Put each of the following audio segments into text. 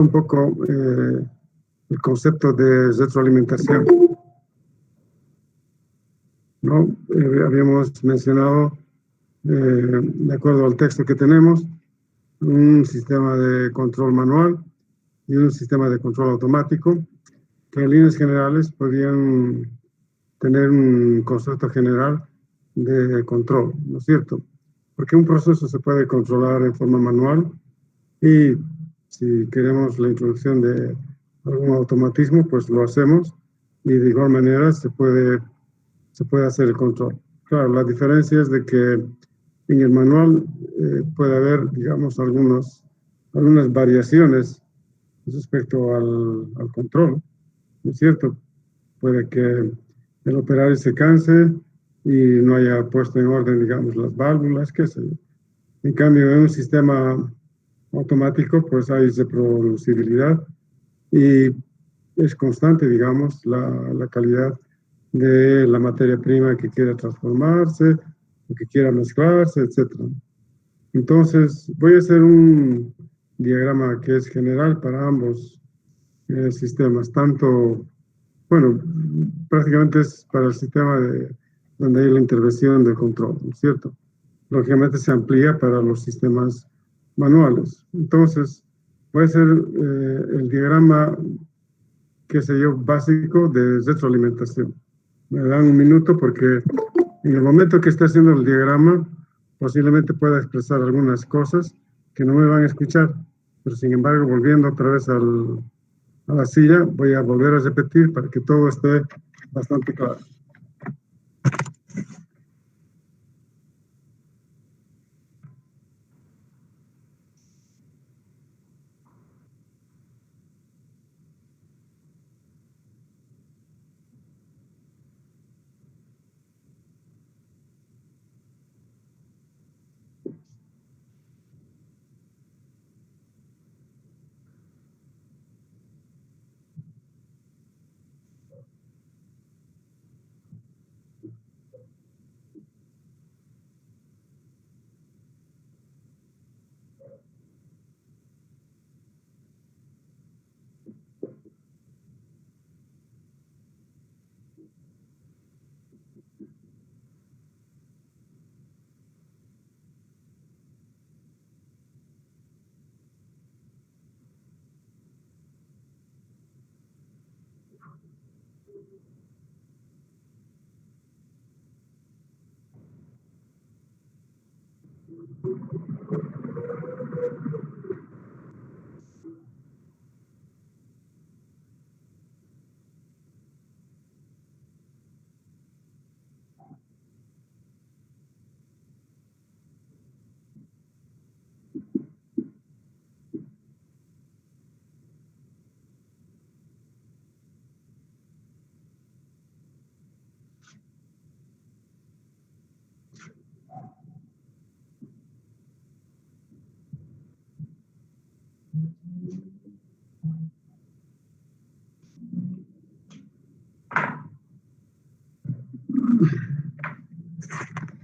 un poco el concepto de retroalimentación, ¿no? Habíamos mencionado, de acuerdo al texto que tenemos, un sistema de control manual y un sistema de control automático, que en líneas generales podían tener un concepto general de control, ¿no es cierto? Porque un proceso se puede controlar en forma manual y si queremos la introducción de algún automatismo, pues lo hacemos y de igual manera se puede hacer el control. Claro, la diferencia es de que en el manual puede haber, digamos, algunas variaciones respecto al control, ¿no es cierto? Puede que el operario se canse y no haya puesto en orden, digamos, las válvulas, qué sé yo. En cambio, en un sistema automático, pues hay reproducibilidad y es constante, digamos, la calidad de la materia prima que quiera transformarse o que quiera mezclarse, etc. Entonces, voy a hacer un diagrama que es general para ambos sistemas, tanto, bueno, prácticamente es para el sistema donde hay la intervención de control, ¿no es cierto? Lógicamente se amplía para los sistemas manuales. Entonces, voy a hacer el diagrama, qué sé yo, básico de retroalimentación. Me dan un minuto porque en el momento que esté haciendo el diagrama, posiblemente pueda expresar algunas cosas que no me van a escuchar, pero sin embargo, volviendo otra vez a la silla, voy a volver a repetir para que todo esté bastante claro.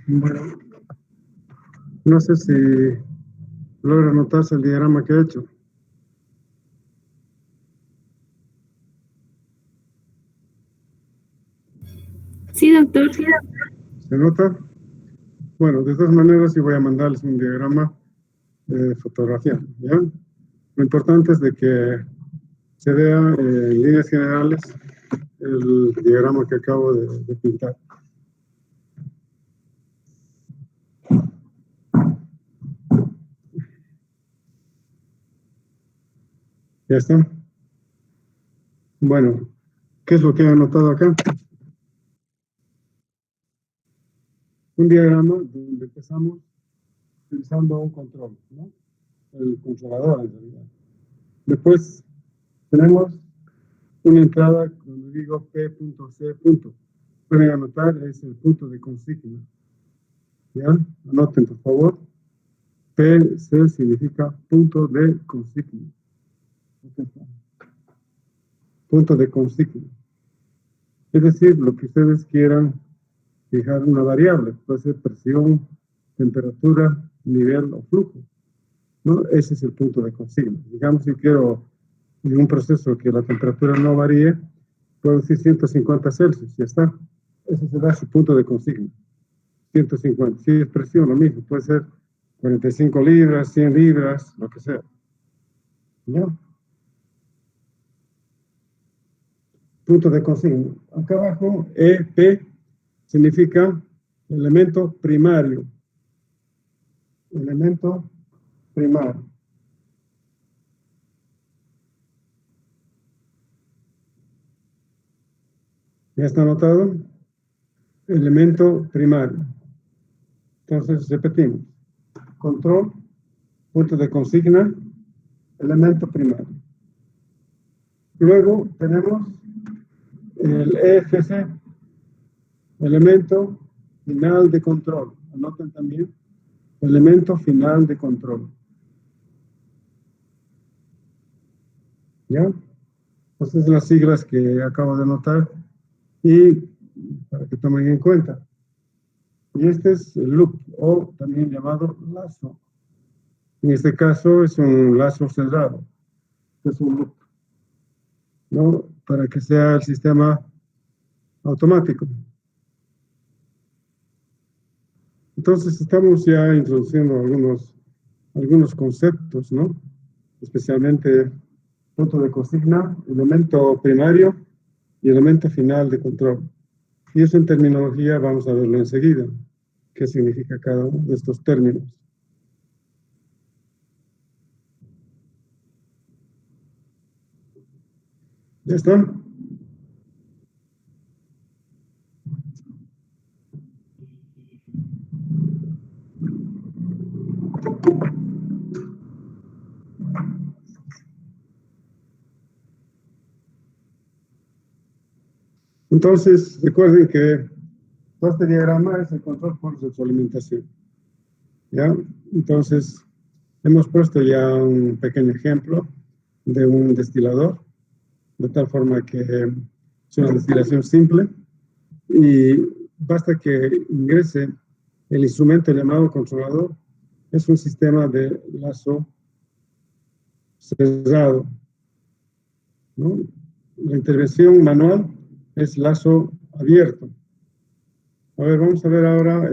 Bueno, no sé si logra notarse el diagrama que he hecho. Sí, doctor. ¿Se nota? Bueno, de todas maneras, sí voy a mandarles un diagrama de fotografía, ¿ya? Lo importante es de que se vea en líneas generales el diagrama que acabo de pintar. ¿Ya está? Bueno, ¿qué es lo que he anotado acá? Un diagrama donde empezamos utilizando un control, ¿no? El controlador, en realidad. Después tenemos una entrada donde digo P.C. Pueden anotar, es el punto de consigna. ¿Ya? Anoten, por favor. PC significa punto de consigna. Punto de consigna. Es decir, lo que ustedes quieran fijar una variable. Puede ser presión, temperatura, nivel o flujo, ¿no? Ese es el punto de consigna. Digamos, si quiero en un proceso que la temperatura no varíe, producir 150 Celsius, ya está. Ese será su punto de consigna. 150. Si es presión, lo mismo. Puede ser 45 libras, 100 libras, lo que sea. ¿Ya? Punto de consigna. Acá abajo, EP significa elemento primario. Elemento primario. ¿Ya está anotado? Elemento primario. Entonces, repetimos. Control, punto de consigna, elemento primario. Luego tenemos el EFC, elemento final de control. Anoten también, elemento final de control. ¿Ya? Entonces, las siglas que acabo de anotar y para que tomen en cuenta. Y este es el loop, o también llamado lazo. En este caso es un lazo cerrado. Es un loop, ¿no? Para que sea el sistema automático. Entonces estamos ya introduciendo algunos conceptos, ¿no? Especialmente punto de consigna, elemento primario y elemento final de control. Y eso en terminología vamos a verlo enseguida, qué significa cada uno de estos términos. ¿Ya está? Entonces, recuerden que todo este diagrama es el control por retroalimentación. ¿Ya? Entonces, hemos puesto ya un pequeño ejemplo de un destilador, de tal forma que es una destilación simple y basta que ingrese el instrumento llamado controlador. Es un sistema de lazo cerrado, ¿no? La intervención manual es lazo abierto. A ver, vamos a ver ahora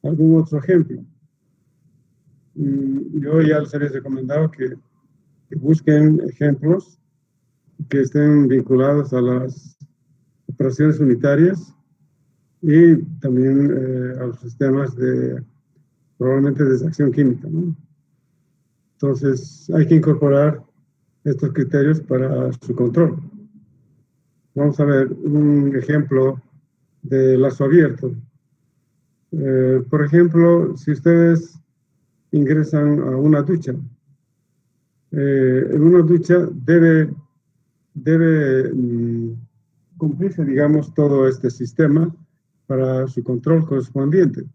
algún otro ejemplo. Yo ya les había recomendado que busquen ejemplos que estén vinculados a las operaciones unitarias y también a los sistemas probablemente de extracción química, ¿no? Entonces, hay que incorporar estos criterios para su control. Vamos a ver un ejemplo de lazo abierto. Por ejemplo, si ustedes ingresan a una ducha, en una ducha debe cumplirse, digamos, todo este sistema para su control correspondiente.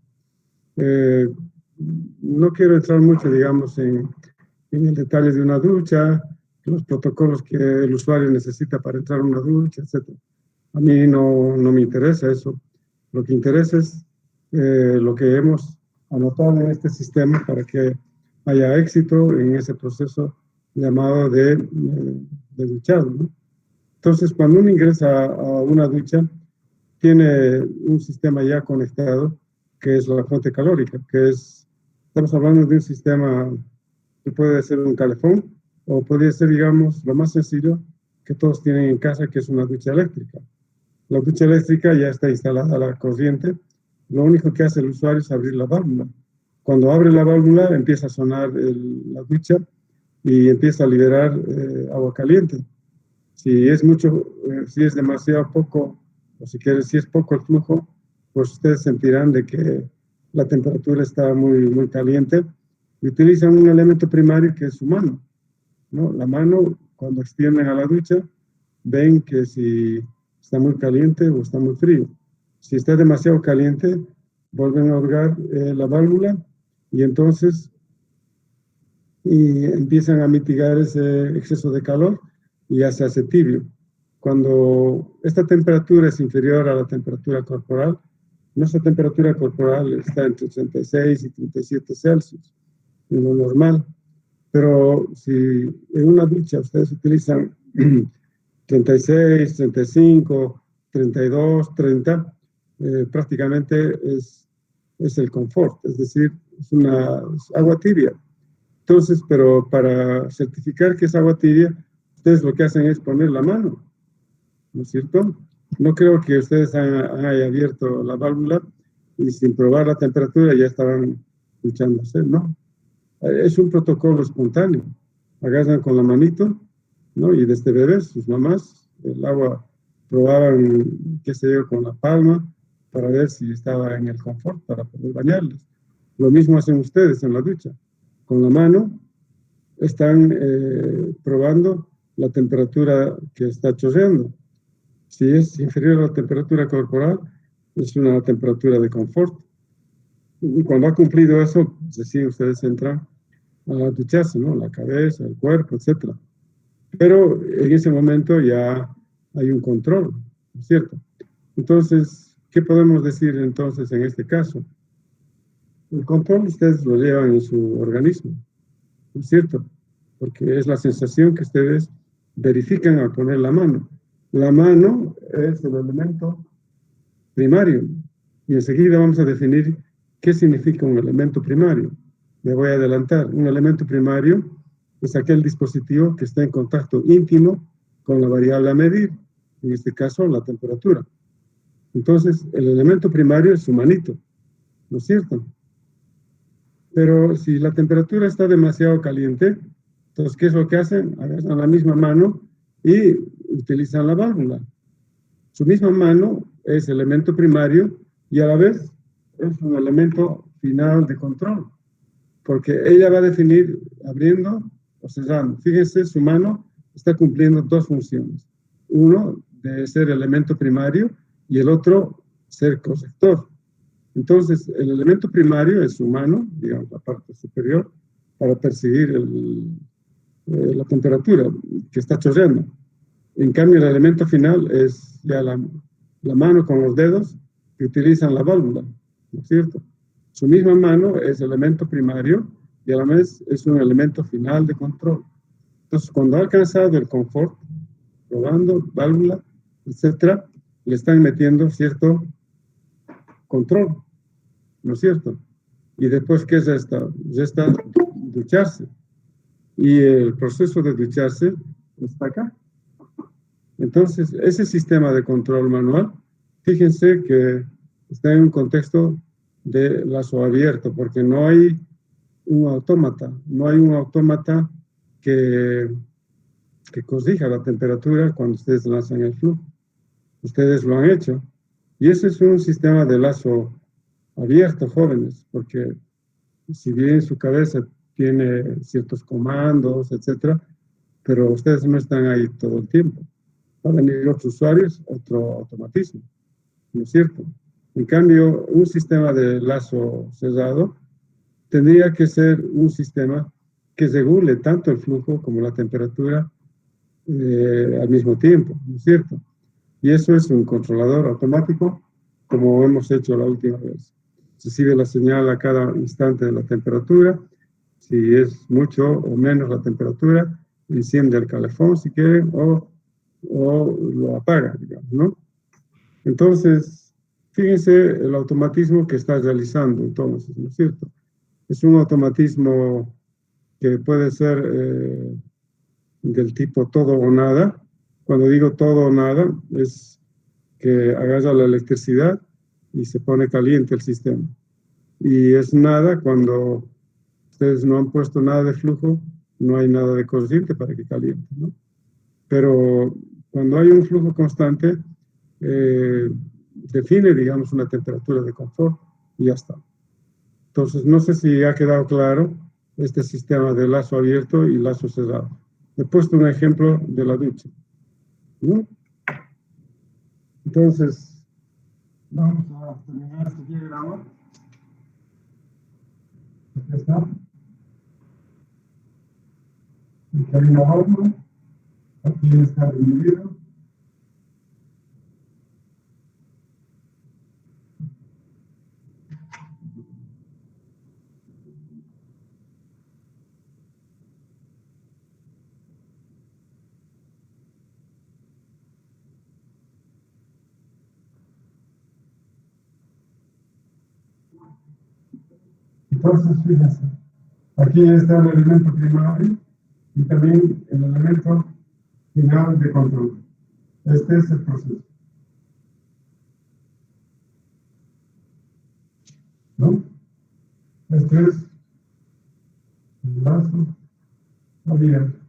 No quiero entrar mucho, digamos, en el detalle de una ducha, los protocolos que el usuario necesita para entrar a una ducha, etc. A mí no me interesa eso. Lo que interesa es lo que hemos anotado en este sistema para que haya éxito en ese proceso llamado de duchado, ¿no? Entonces, cuando uno ingresa a una ducha, tiene un sistema ya conectado, que es la fuente calórica, estamos hablando de un sistema que puede ser un calefón, o podría ser, digamos, lo más sencillo que todos tienen en casa, que es una ducha eléctrica. La ducha eléctrica ya está instalada la corriente, lo único que hace el usuario es abrir la válvula. Cuando abre la válvula, empieza a sonar la ducha y empieza a liberar agua caliente. Si es si es demasiado poco, o si es poco el flujo, pues ustedes sentirán de que la temperatura está muy caliente y utilizan un elemento primario que es su mano, ¿no? La mano, cuando extienden a la ducha, ven que si está muy caliente o está muy frío. Si está demasiado caliente, vuelven a hurgar la válvula y entonces empiezan a mitigar ese exceso de calor y ya se hace tibio. Cuando esta temperatura es inferior a la temperatura corporal, nuestra temperatura corporal está entre 36 y 37 Celsius, en lo normal. Pero si en una ducha ustedes utilizan 36, 35, 32, 30, prácticamente es el confort, es decir, es agua tibia. Entonces, pero para certificar que es agua tibia, ustedes lo que hacen es poner la mano, ¿no es cierto? No creo que ustedes hayan abierto la válvula y sin probar la temperatura ya estaban duchándose, ¿no? Es un protocolo espontáneo. Agarran con la manito, ¿no? Y desde bebés, sus mamás, el agua probaban, qué sé yo, con la palma para ver si estaba en el confort para poder bañarles. Lo mismo hacen ustedes en la ducha. Con la mano están probando la temperatura que está chorreando. Si es inferior a la temperatura corporal, es una temperatura de confort. Y cuando ha cumplido eso, pues sí, ustedes entran a ducharse, ¿no? La cabeza, el cuerpo, etcétera. Pero en ese momento ya hay un control, ¿no es cierto? Entonces, ¿qué podemos decir entonces en este caso? El control ustedes lo llevan en su organismo, ¿no es cierto? Porque es la sensación que ustedes verifican al poner la mano. La mano es el elemento primario y enseguida vamos a definir qué significa un elemento primario. Me voy a adelantar. Un elemento primario es aquel dispositivo que está en contacto íntimo con la variable a medir, en este caso la temperatura. Entonces, el elemento primario es su manito, ¿no es cierto? Pero si la temperatura está demasiado caliente, entonces, ¿qué es lo que hacen? Agarran la misma mano y utilizan la válvula. Su misma mano es elemento primario y a la vez es un elemento final de control, porque ella va a definir abriendo o cerrando. Fíjense, su mano está cumpliendo dos funciones. Uno, de ser elemento primario y el otro, ser corrector. Entonces, el elemento primario es su mano, digamos, la parte superior, para percibir la temperatura que está chorreando. En cambio, el elemento final es ya la mano con los dedos que utilizan la válvula, ¿no es cierto? Su misma mano es elemento primario y a la vez es un elemento final de control. Entonces, cuando ha alcanzado el confort, probando válvula, etcétera, le están metiendo cierto control, ¿no es cierto? Y después, ¿qué es esta? Ya está ducharse. Y el proceso de ducharse está acá. Entonces, ese sistema de control manual, fíjense que está en un contexto de lazo abierto, porque no hay un autómata, no hay un autómata que, que corrija la temperatura cuando ustedes lanzan el flujo. Ustedes lo han hecho. Y ese es un sistema de lazo abierto, jóvenes, porque si bien su cabeza tiene ciertos comandos, etcétera, pero ustedes no están ahí todo el tiempo. Van a venir otros usuarios, otro automatismo, ¿no es cierto? En cambio, un sistema de lazo cerrado tendría que ser un sistema que regule tanto el flujo como la temperatura al mismo tiempo, ¿no es cierto? Y eso es un controlador automático, como hemos hecho la última vez. Recibe la señal a cada instante de la temperatura. Si es mucho o menos la temperatura, enciende el calefón si quieren o lo apaga, digamos, ¿no? Entonces, fíjense el automatismo que está realizando entonces, ¿no es cierto? Es un automatismo que puede ser del tipo todo o nada. Cuando digo todo o nada, es que agarra la electricidad y se pone caliente el sistema. Y es nada cuando ustedes no han puesto nada de flujo, no hay nada de corriente para que caliente, ¿no? Pero cuando hay un flujo constante, define, digamos, una temperatura de confort y ya está. Entonces, no sé si ha quedado claro este sistema de lazo abierto y lazo cerrado. He puesto un ejemplo de la ducha, ¿no? Entonces, vamos a terminar este diagrama. Aquí está. El camino abajo, aquí está dividido. Entonces, fíjense, aquí está el elemento primario y también el elemento final de control. Este es el proceso, ¿no? Este es el lazo abierto.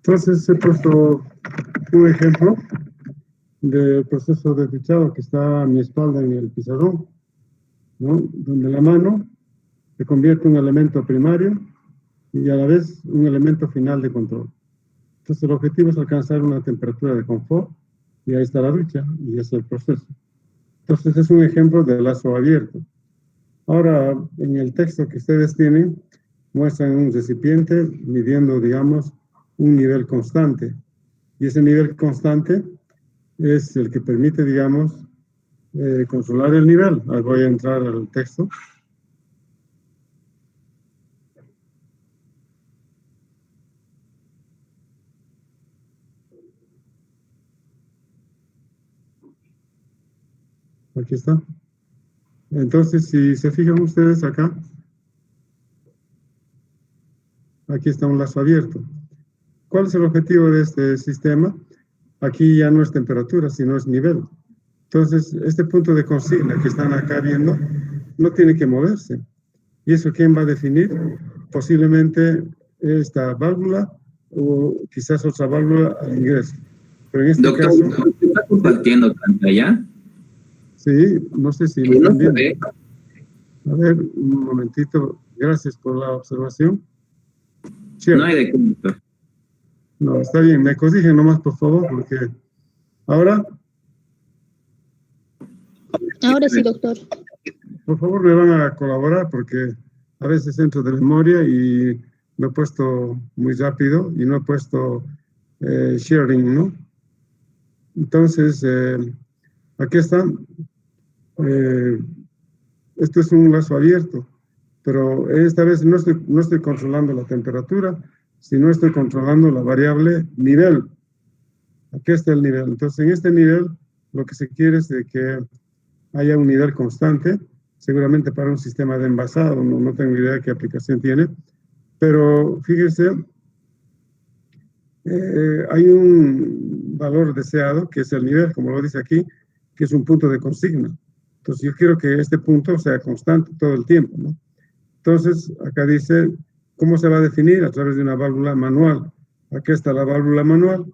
Entonces he puesto un ejemplo del proceso de fichado que está a mi espalda en el pizarrón, ¿no? Donde la mano se convierte en un elemento primario y a la vez un elemento final de control. Entonces el objetivo es alcanzar una temperatura de confort y ahí está la ducha y ese es el proceso. Entonces es un ejemplo de lazo abierto. Ahora, en el texto que ustedes tienen, muestran un recipiente midiendo, digamos, un nivel constante. Y ese nivel constante es el que permite, digamos, controlar el nivel. Ahí voy a entrar al texto. Aquí está. Entonces, si se fijan ustedes acá, aquí está un lazo abierto. ¿Cuál es el objetivo de este sistema? Aquí ya no es temperatura, sino es nivel. Entonces, este punto de consigna que están acá viendo no tiene que moverse. ¿Y eso quién va a definir? Posiblemente esta válvula o quizás otra válvula al ingreso. Pero en este Doctor, caso... ¿usted está compartiendo pantalla? Sí, no sé si me No están se viendo. ve. A ver, un momentito. Gracias por la observación. No hay de qué, doctor. No, está bien. Me corrigen nomás, por favor, porque ahora, Ahora sí, doctor. por favor, me van a colaborar porque a veces entro de memoria y me he puesto muy rápido y no he puesto sharing, ¿no? Entonces, aquí está. Esto es un lazo abierto, pero esta vez no estoy controlando la temperatura, sino estoy controlando la variable nivel. Aquí está el nivel. Entonces, en este nivel, lo que se quiere es de que haya un nivel constante, seguramente para un sistema de envasado, no tengo idea de qué aplicación tiene, pero fíjense, hay un valor deseado, que es el nivel, como lo dice aquí, que es un punto de consigna. Entonces, yo quiero que este punto sea constante todo el tiempo, ¿no? Entonces, acá dice, ¿cómo se va a definir? A través de una válvula manual. Aquí está la válvula manual.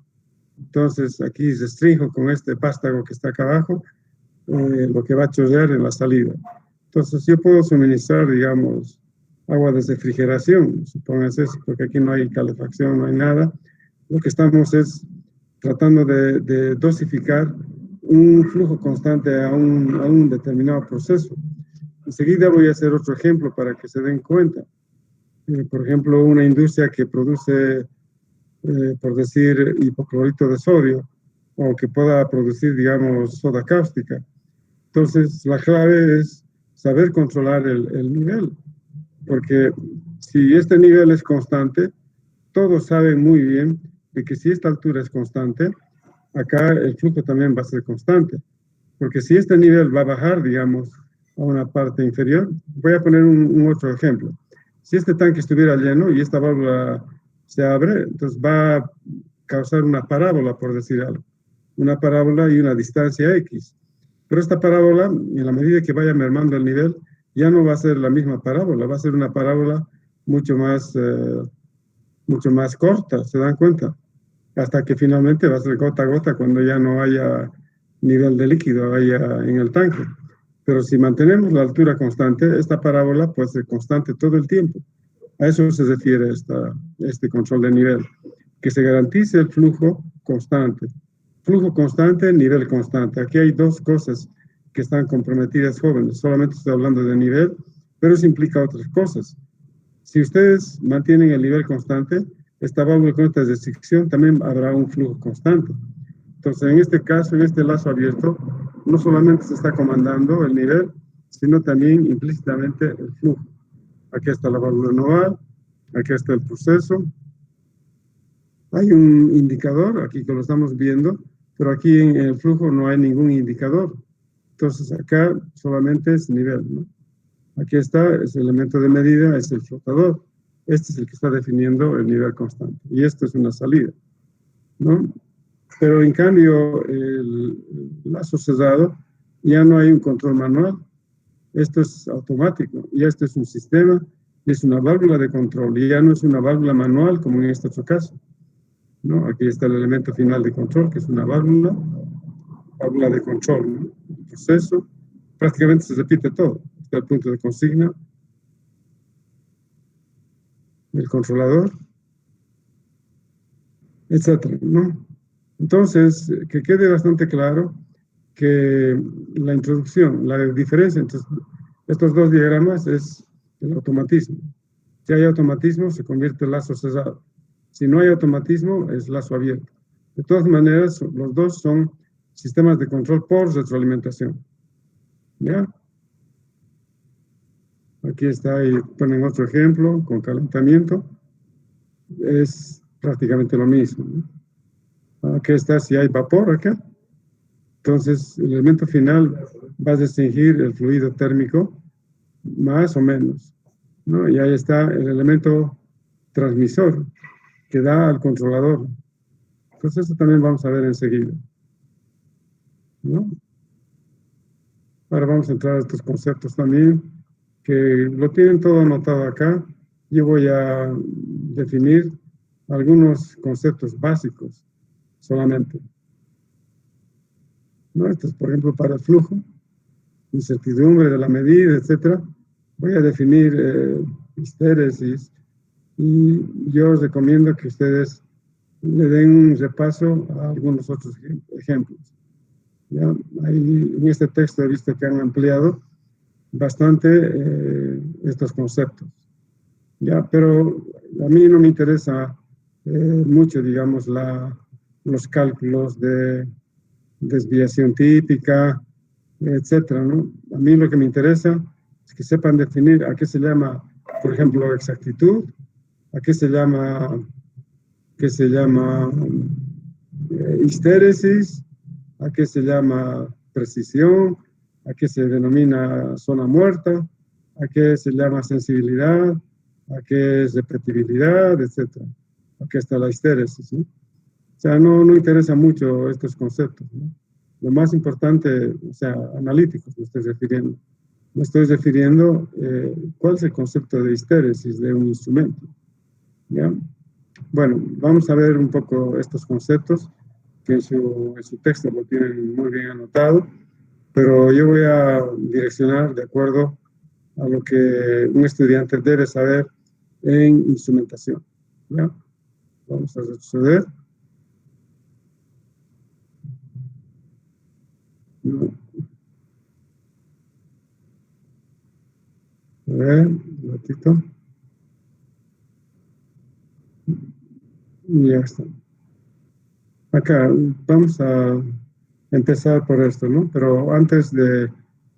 Entonces, aquí restringo con este vástago que está acá abajo, lo que va a chorrear en la salida. Entonces, yo puedo suministrar, digamos, agua de refrigeración, supóngase eso, porque aquí no hay calefacción, no hay nada. Lo que estamos es tratando de dosificar un flujo constante a un determinado proceso. Enseguida voy a hacer otro ejemplo para que se den cuenta. Por ejemplo, una industria que produce, por decir, hipoclorito de sodio, o que pueda producir, digamos, soda cáustica. Entonces, la clave es saber controlar el nivel, porque si este nivel es constante, todos saben muy bien de que si esta altura es constante, acá el flujo también va a ser constante. Porque si este nivel va a bajar, digamos, a una parte inferior, voy a poner un otro ejemplo. Si este tanque estuviera lleno y esta válvula se abre, entonces va a causar una parábola, por decir algo. Una parábola y una distancia X. Pero esta parábola, en la medida que vaya mermando el nivel, ya no va a ser la misma parábola, va a ser una parábola mucho más corta, ¿se dan cuenta? Hasta que finalmente va a ser gota a gota cuando ya no haya nivel de líquido haya en el tanque. Pero si mantenemos la altura constante, esta parábola puede ser constante todo el tiempo. A eso se refiere este control de nivel, que se garantice el flujo constante. Flujo constante, nivel constante. Aquí hay dos cosas que están comprometidas, jóvenes. Solamente estoy hablando de nivel, pero eso implica otras cosas. Si ustedes mantienen el nivel constante, esta válvula con esta restricción también habrá un flujo constante. Entonces, en este caso, en este lazo abierto, no solamente se está comandando el nivel, sino también implícitamente el flujo. Aquí está la válvula nodal, aquí está el proceso. Hay un indicador, aquí que lo estamos viendo, pero aquí en el flujo no hay ningún indicador. Entonces, acá solamente es nivel, ¿no? Aquí está, es el elemento de medida, es el flotador. Este es el que está definiendo el nivel constante. Y esto es una salida, ¿no? Pero en cambio, el lazo cerrado, ya no hay un control manual. Esto es automático. Y este es un sistema, es una válvula de control. Y ya no es una válvula manual como en este otro caso, ¿no? Aquí está el elemento final de control, que es una válvula de control, ¿no? El proceso, prácticamente se repite todo. Está el punto de consigna, el controlador, etcétera, ¿no? Entonces, que quede bastante claro que la introducción, la diferencia entre estos dos diagramas es el automatismo. Si hay automatismo, se convierte en lazo cerrado. Si no hay automatismo, es lazo abierto. De todas maneras, los dos son sistemas de control por retroalimentación. ¿Ya? Aquí está, y ponen otro ejemplo con calentamiento. Es prácticamente lo mismo, ¿no? Aquí está, si hay vapor acá. Entonces, el elemento final va a restringir el fluido térmico, más o menos, ¿no? Y ahí está el elemento transmisor que da al controlador. Entonces, eso también vamos a ver enseguida, ¿no? Ahora vamos a entrar a estos conceptos también, que lo tienen todo anotado acá. Yo voy a definir algunos conceptos básicos solamente, ¿no? Esto es, por ejemplo, para el flujo, incertidumbre de la medida, etcétera. Voy a definir histéresis y yo os recomiendo que ustedes le den un repaso a algunos otros ejemplos. ¿Ya? Ahí, en este texto he visto que han ampliado bastante estos conceptos. ¿Ya? Pero a mí no me interesa mucho, digamos, los cálculos de desviación típica, etcétera, ¿no? A mí lo que me interesa es que sepan definir a qué se llama, por ejemplo, exactitud, a qué se llama histéresis, a qué se llama precisión, a qué se denomina zona muerta, a qué se llama sensibilidad, a qué es repetibilidad, etcétera. Aquí está la histéresis, ¿no? O sea, no interesa mucho estos conceptos, ¿no? Lo más importante, o sea, analíticos me estoy refiriendo. Me estoy refiriendo cuál es el concepto de histéresis de un instrumento, ¿ya? Bueno, vamos a ver un poco estos conceptos que en su texto lo tienen muy bien anotado, pero yo voy a direccionar de acuerdo a lo que un estudiante debe saber en instrumentación, ¿ya? Vamos a retroceder. A ver, un ratito. Y ya está. Acá vamos a empezar por esto, ¿no? Pero antes de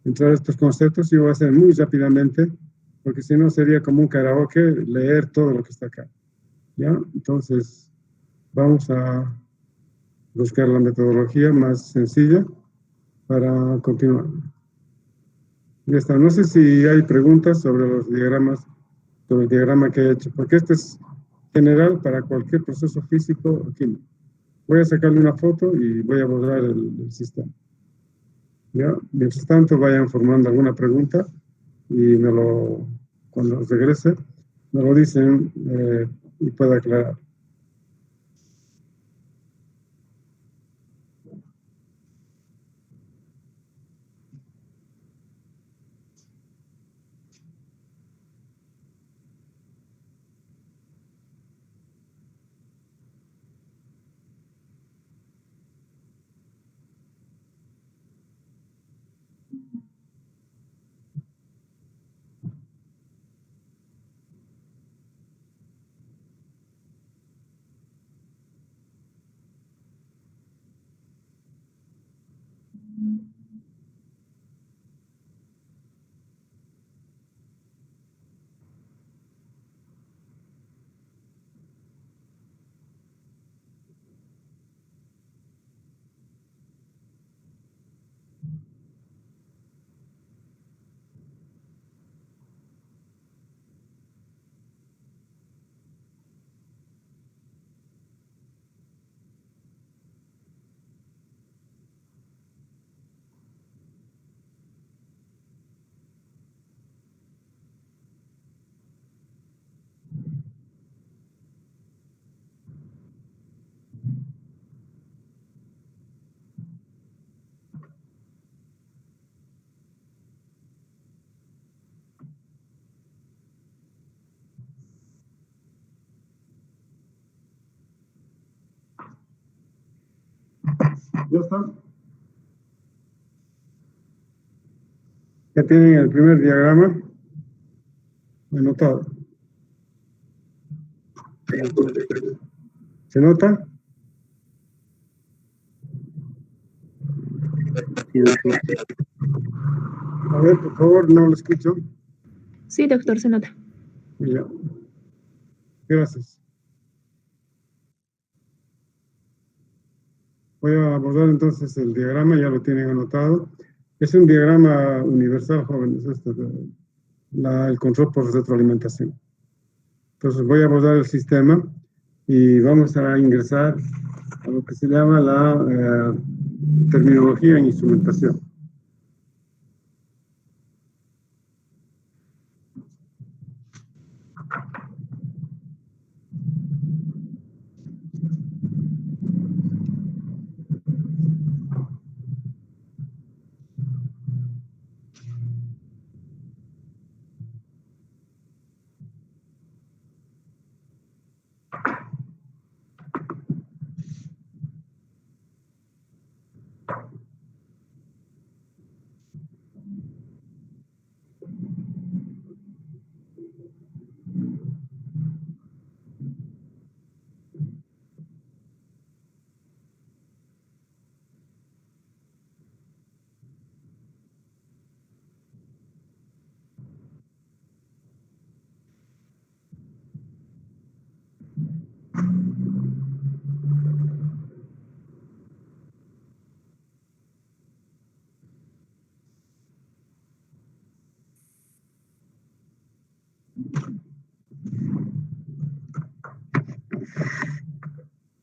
entrar a estos conceptos, yo voy a hacer muy rápidamente, porque si no sería como un karaoke leer todo lo que está acá, ¿ya? Entonces, vamos a buscar la metodología más sencilla para continuar. Ya está. No sé si hay preguntas sobre los diagramas, sobre el diagrama que he hecho, porque este es general para cualquier proceso físico o químico. Voy a sacarle una foto y voy a borrar el sistema. ¿Ya? Mientras tanto, vayan formando alguna pregunta y cuando regrese, me lo dicen y puedo aclarar. ¿Ya está? Ya tienen el primer diagrama anotado. ¿Se nota? A ver, por favor, no lo escucho. Sí, doctor, se nota. Ya. Gracias. Voy a abordar entonces el diagrama, ya lo tienen anotado. Es un diagrama universal, jóvenes, el control por retroalimentación. Entonces voy a abordar el sistema y vamos a ingresar a lo que se llama la terminología en instrumentación.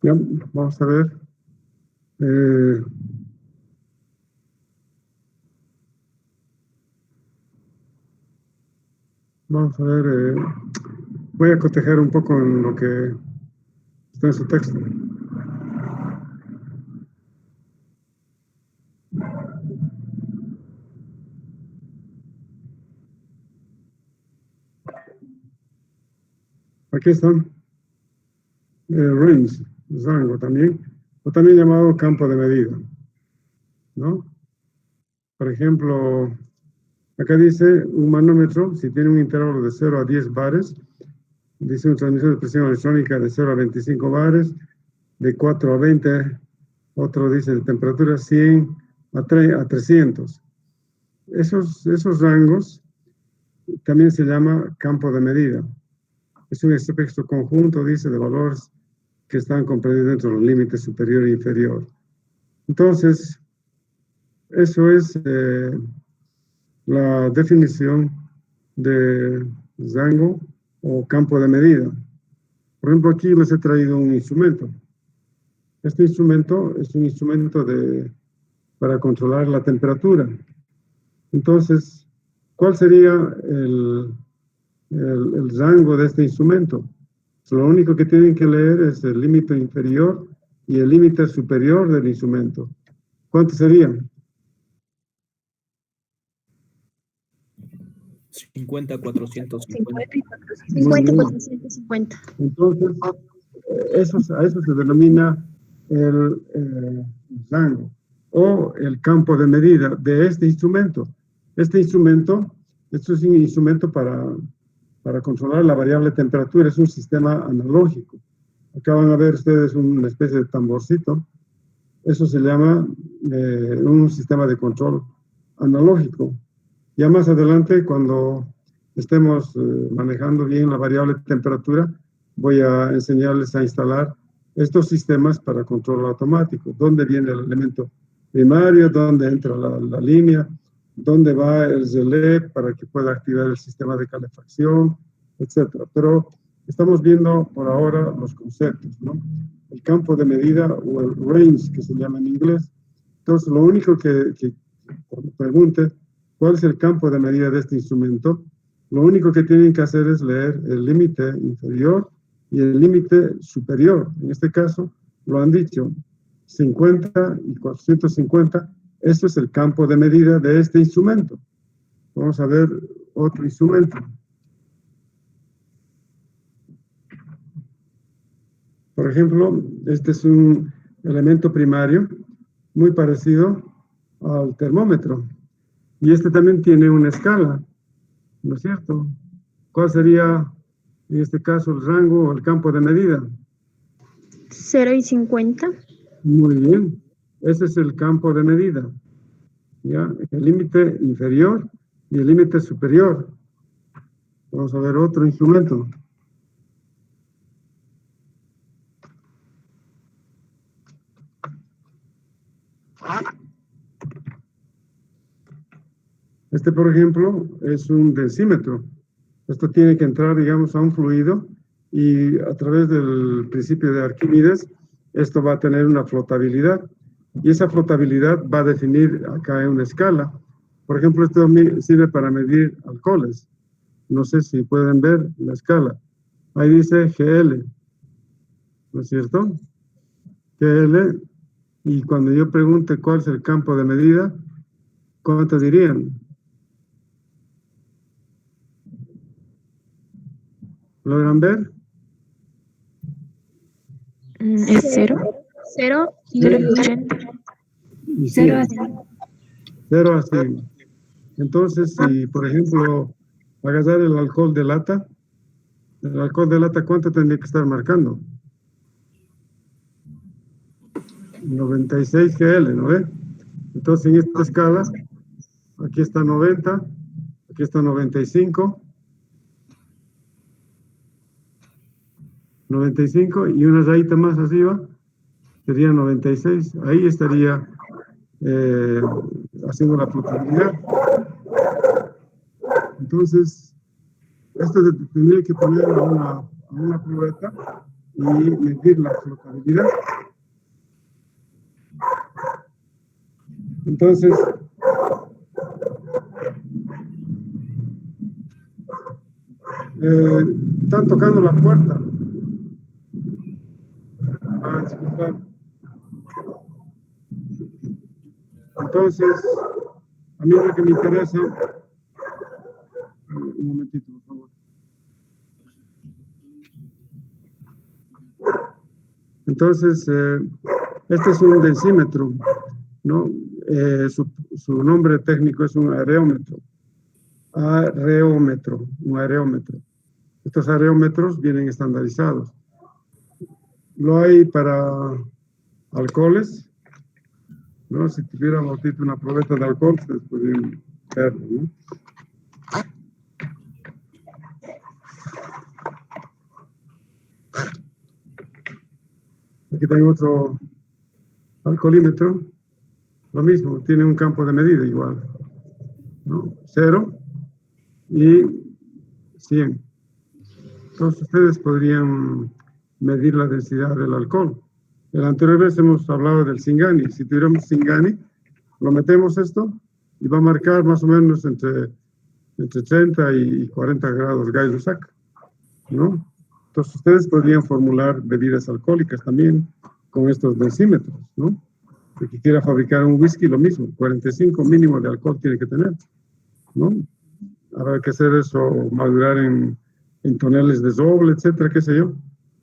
Ya, vamos a ver. Vamos a ver. Voy a cotejar un poco en lo que está en su texto. Aquí están. Range, rango también, o también llamado campo de medida, ¿no? Por ejemplo, acá dice un manómetro, si tiene un intervalo de 0 a 10 bares, dice un transmisor de presión electrónica de 0 a 25 bares, de 4 a 20, otro dice de temperatura 100 a 300. Esos rangos también se llama campo de medida. Es un espectro conjunto, dice, de valores que están comprendidos dentro de los límites superior e inferior. Entonces, eso es la definición de rango o campo de medida. Por ejemplo, aquí les he traído un instrumento. Este instrumento es un instrumento para controlar la temperatura. Entonces, ¿cuál sería el rango de este instrumento? Lo único que tienen que leer es el límite inferior y el límite superior del instrumento. ¿Cuántos serían? 50, 450. 50, 450. Entonces, a eso se denomina el rango o el campo de medida de este instrumento. Esto es un instrumento para controlar la variable temperatura, es un sistema analógico. Acá van a ver ustedes una especie de tamborcito. Eso se llama un sistema de control analógico. Ya más adelante, cuando estemos manejando bien la variable temperatura, voy a enseñarles a instalar estos sistemas para control automático. ¿Dónde viene el elemento primario? ¿Dónde entra la línea? ¿Dónde va el relé para que pueda activar el sistema de calefacción? Etcétera. Pero estamos viendo por ahora los conceptos, ¿no? El campo de medida o el range, que se llama en inglés. Entonces, lo único que pregunte, ¿cuál es el campo de medida de este instrumento? Lo único que tienen que hacer es leer el límite inferior y el límite superior. En este caso, lo han dicho, 50 y 450. Esto es el campo de medida de este instrumento. Vamos a ver otro instrumento. Por ejemplo, este es un elemento primario. muy parecido al termómetro. Y este también tiene una escala, ¿no es cierto? ¿Cuál sería, en este caso, el rango o el campo de medida? 0 y 50. Muy bien. Ese es el campo de medida. ¿Ya? El límite inferior y el límite superior. Vamos a ver otro instrumento. Este, por ejemplo, es un densímetro. Esto tiene que entrar, digamos, a un fluido y a través del principio de Arquímedes, esto va a tener una flotabilidad. Y esa flotabilidad va a definir acá en una escala. Por ejemplo, esto sirve para medir alcoholes. No sé si pueden ver la escala. Ahí dice GL, ¿no es cierto? GL. Y cuando yo pregunte cuál es el campo de medida, ¿cuánto dirían? ¿Logran ver? Es 0. 0 y 0,80. Y 0 a 100. 100. 0 a 100. Entonces, si, por ejemplo, agarrar el alcohol de lata, ¿cuánto tendría que estar marcando? 96 GL, ¿no ve? Entonces, en esta escala, aquí está 90, aquí está 95, 95 y una rayita más arriba sería 96. Ahí estaría haciendo la flotabilidad. Entonces, esto se tendría que poner a una cubeta y medir la flotabilidad. Entonces, están tocando la puerta. Disculpad. Entonces, a mí lo que me interesa, un momentito, por favor. Entonces, este es un densímetro, ¿no? Su nombre técnico es un areómetro. Un areómetro. Estos areómetros vienen estandarizados. Lo hay para alcoholes, ¿no? Si tuviéramos ahorita una probeta de alcohol, ustedes podrían verlo, ¿no? Aquí tengo otro alcoholímetro, lo mismo, tiene un campo de medida igual, ¿no? 0 y 100. Entonces ustedes podrían medir la densidad del alcohol. La anterior vez hemos hablado del Zingani. Si tuviéramos Zingani, lo metemos esto y va a marcar más o menos entre 30 y 40 grados Gay-Lussac, ¿no? Entonces ustedes podrían formular bebidas alcohólicas también con estos densímetros, ¿no? El que quiera fabricar un whisky, lo mismo, 45 mínimo de alcohol tiene que tener, ¿no? Habrá que hacer eso, madurar en tonellas de doble, etcétera, qué sé yo.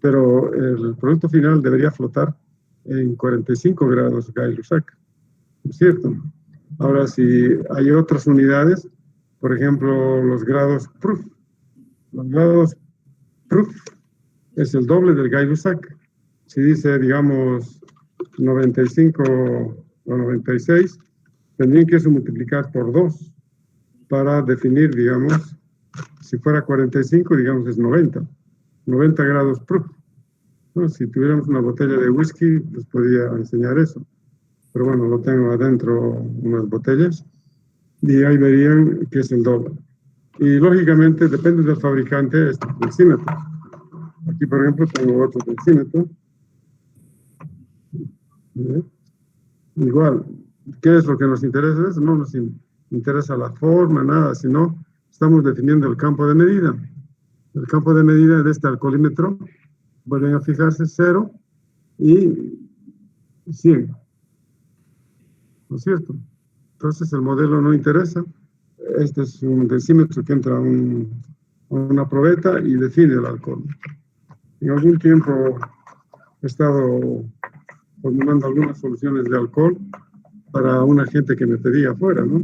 Pero el producto final debería flotar en 45 grados Gay-Lussac, ¿no es cierto? Ahora, si hay otras unidades, por ejemplo, los grados proof. Los grados proof es el doble del Gay-Lussac. Si dice, digamos, 95 o 96, tendrían que eso multiplicar por 2 para definir, digamos, si fuera 45, digamos, es 90 grados proof. ¿No? Si tuviéramos una botella de whisky, les podría enseñar eso. Pero bueno, lo tengo adentro unas botellas y ahí verían que es el doble. Y lógicamente depende del fabricante este densímetro. Aquí, por ejemplo, tengo otro densímetro. Igual, ¿qué es lo que nos interesa? No nos interesa la forma, nada, sino estamos definiendo el campo de medida. El campo de medida de este alcoholímetro, vuelven a fijarse 0 y 100. ¿No es cierto? Entonces el modelo no interesa. Este es un densímetro que entra a una probeta y define el alcohol. En algún tiempo he estado formulando algunas soluciones de alcohol para una gente que me pedía afuera, ¿no?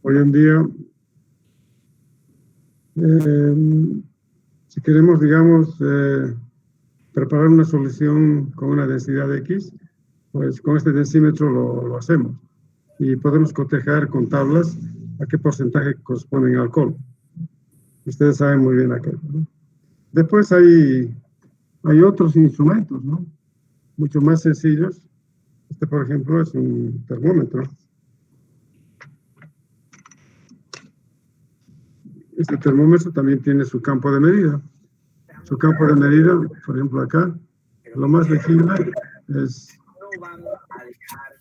Hoy en día, si queremos, digamos, preparar una solución con una densidad X, pues con este densímetro lo hacemos. Y podemos cotejar con tablas a qué porcentaje corresponde en alcohol. Ustedes saben muy bien aquello, ¿no? Después hay otros instrumentos, ¿no? Mucho más sencillos. Este, por ejemplo, es un termómetro. Este termómetro también tiene su campo de medida. Su campo de medida, por ejemplo, acá, lo más legible es... No vamos a dejar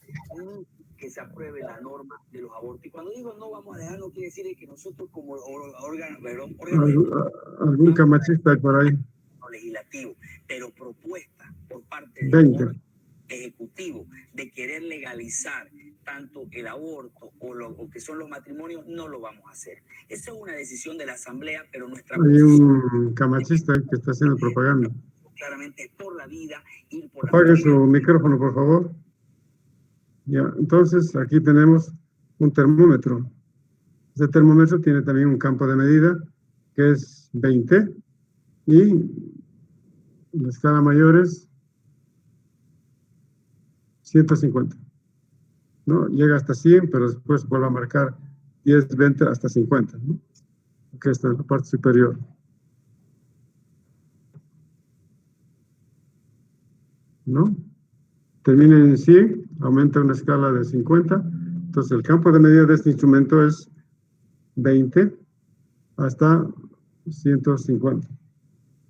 que se apruebe la norma de los abortos. Y cuando digo no vamos a dejar, no quiere decir que nosotros como órgano algún camachista hay por ahí. Legislativo, pero propuesta por parte del 20. Ejecutivo de querer legalizar tanto el aborto o que son los matrimonios, no lo vamos a hacer. Esa es una decisión de la Asamblea, pero nuestra hay un camachista que está haciendo propaganda. Claramente por la vida, ir por la apague su micrófono, por favor. Ya, entonces aquí tenemos un termómetro. Este termómetro tiene también un campo de medida que es 20 y la escala mayor es 150. ¿No? Llega hasta 100, pero después vuelve a marcar 10, 20, hasta 50. ¿No? Aquí está la parte superior. ¿No? Termina en 100, aumenta una escala de 50. Entonces el campo de medida de este instrumento es 20 hasta 150.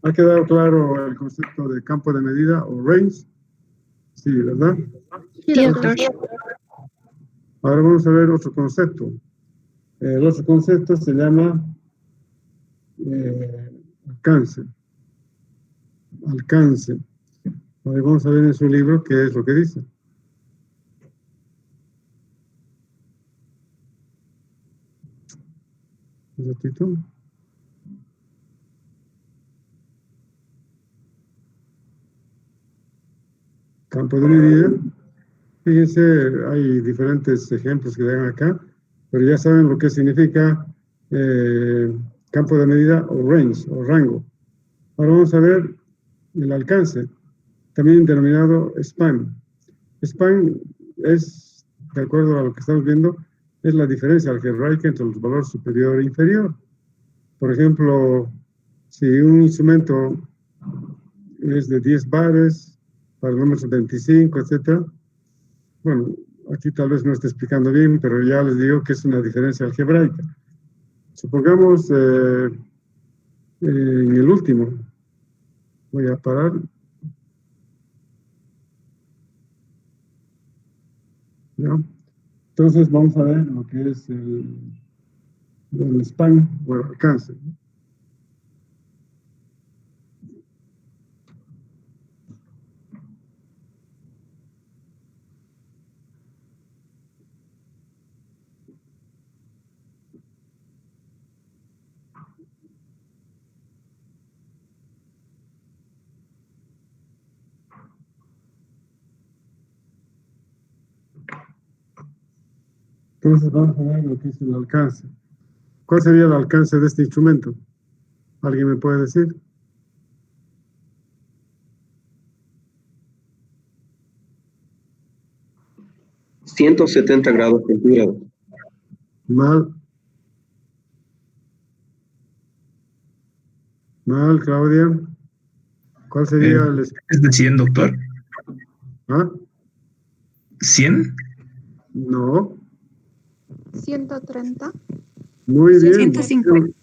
¿Ha quedado claro el concepto de campo de medida o range? Sí, ¿verdad? Sí, doctor. Ahora vamos a ver otro concepto. El otro concepto se llama alcance. Alcance. Ahora vamos a ver en su libro qué es lo que dice. Un ratito. Campo de medida. Fíjense, hay diferentes ejemplos que dan acá, pero ya saben lo que significa campo de medida o range, o rango. Ahora vamos a ver el alcance, también denominado span. Span es, de acuerdo a lo que estamos viendo, es la diferencia algebraica entre los valores superior e inferior. Por ejemplo, si un instrumento es de 10 bares, para números 25, etcétera. Bueno, aquí tal vez no esté explicando bien, pero ya les digo que es una diferencia algebraica. Supongamos en el último. Voy a parar. ¿Ya? Entonces vamos a ver lo que es el span o el alcance. Entonces vamos a ver lo que es el alcance. ¿Cuál sería el alcance de este instrumento? ¿Alguien me puede decir? ¿170 grados centígrados? Mal. Mal, Claudia. ¿Cuál sería el... Es de 100, doctor. ¿Ah? ¿100? No. 130. Muy bien. 150.